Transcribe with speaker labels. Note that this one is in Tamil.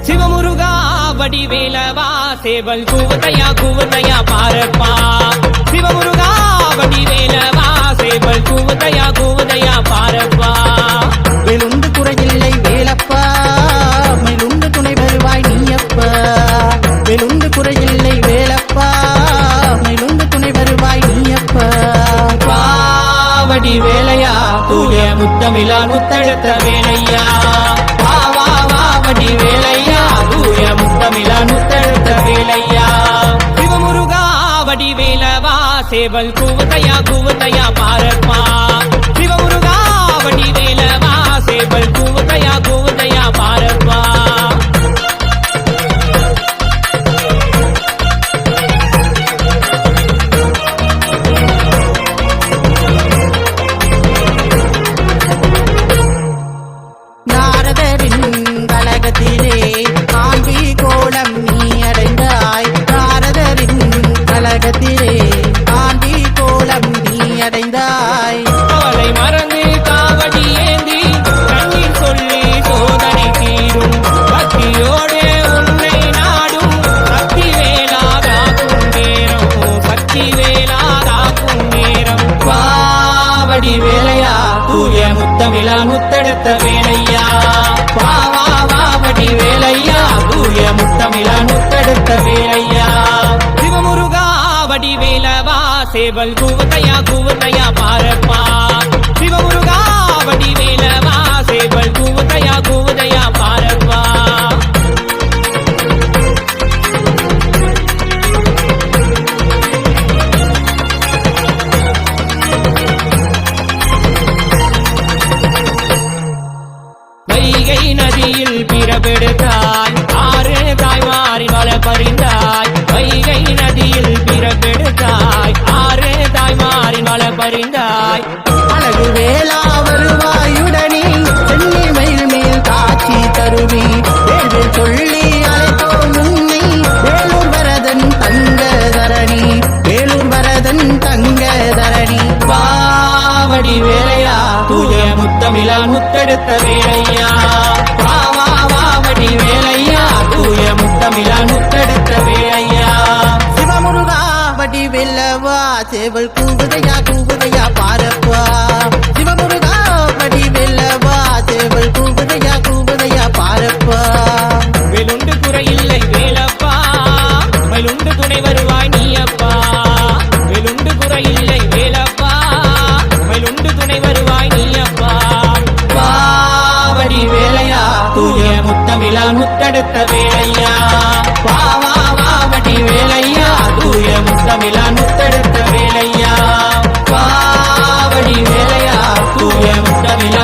Speaker 1: சிவமுருகா வடிவேலவா சேவல் கூவதையா பாரப்பா சிவமுருகா வடிவேலவா சேவல் கூவதையா பாரப்பா
Speaker 2: வேலுண்டு குறையில்லை வேலப்பா மயிலுண்டு துணை வருவாய் நீயப்பா வேலுண்டு குறையில்லை வேலப்பா மயிலுண்டு துணை வருவாய் நீயப்பா
Speaker 1: வடிவேலையா தூய முத்தமிழா முத்தெடுத்த வேலையா வடிவேலையா தூய முத்தமிழா முத்தெடுத்த வேலையா சிவமுருகா வடிவேலவா சேவல் கூவதையா பாரப்பா சிவமுருகா வடிவேலவா சேவல் கூவதையா பாரப்பா அவளை மறந்து காவடி ஏந்தி கண்ணீர் சொல்லி சோதனை தீரும் பக்தியோடு உன்னை நாடும் சக்தி வேளாதாக்கும் நேரம் பாவடி வேலையா தூய முத்தமிழா முத்தெடுத்த வேலையா பாவாவடி வேலையா தூய முத்தமிழா முத்தெடுத்த வேலையா சிவமுருகா வடிவேலவா சேவல் கூவதையா பாரப்பா சிவமுருகா வடிவேலவா சேவல் கூவதையா பாரப்பா வைகை நதியில் பிறப்பெடுத்தாய் ஆறு தாய்மாரி மலை பறிந்தாய் வைகை நதியில் பிறப்பெடுத்தாய் ஆறு தாய்மாரி மலை பறிந்தாய்
Speaker 2: அழகு வேளா வருவாயுடனே சென்னி மயில் மேல் காட்சி தருவி வேறு சொல்லி அழைத்தோம் உன்னை வேலூர் வரதன் தங்க தரணி வேலூர் வரதன் தங்க தரணி
Speaker 1: பாவடி வேலையா தூய முத்தமிழா முத்தெடுத்த வேலையா பாவாவடி வேலையா தூய முத்தமிழா முத்தெடுத்த வேலையா
Speaker 2: சிவமுருகா வடிவேலவா சேவல் கூவதையா பாரப்பா சிவமுருகா வடிவேலவா சேவல் கூவதையா பாரப்பா
Speaker 1: வேலுண்டு குறையில்லை வேலப்பா மயிலுண்டு துணை வருவாய் நீயப்பா வேலுண்டு குறையில்லை வேலப்பா மயிலுண்டு துணை வருவாய் நீயப்பா பாவடி வேலையா தூய முத்தமிழா முத்தெடுத்த வேலையா பாவாவடி வேலையா தூய முத்தமிழா முத்தெடுத்த வேலையா பாவடி வேலையா தூய முத்தமிழா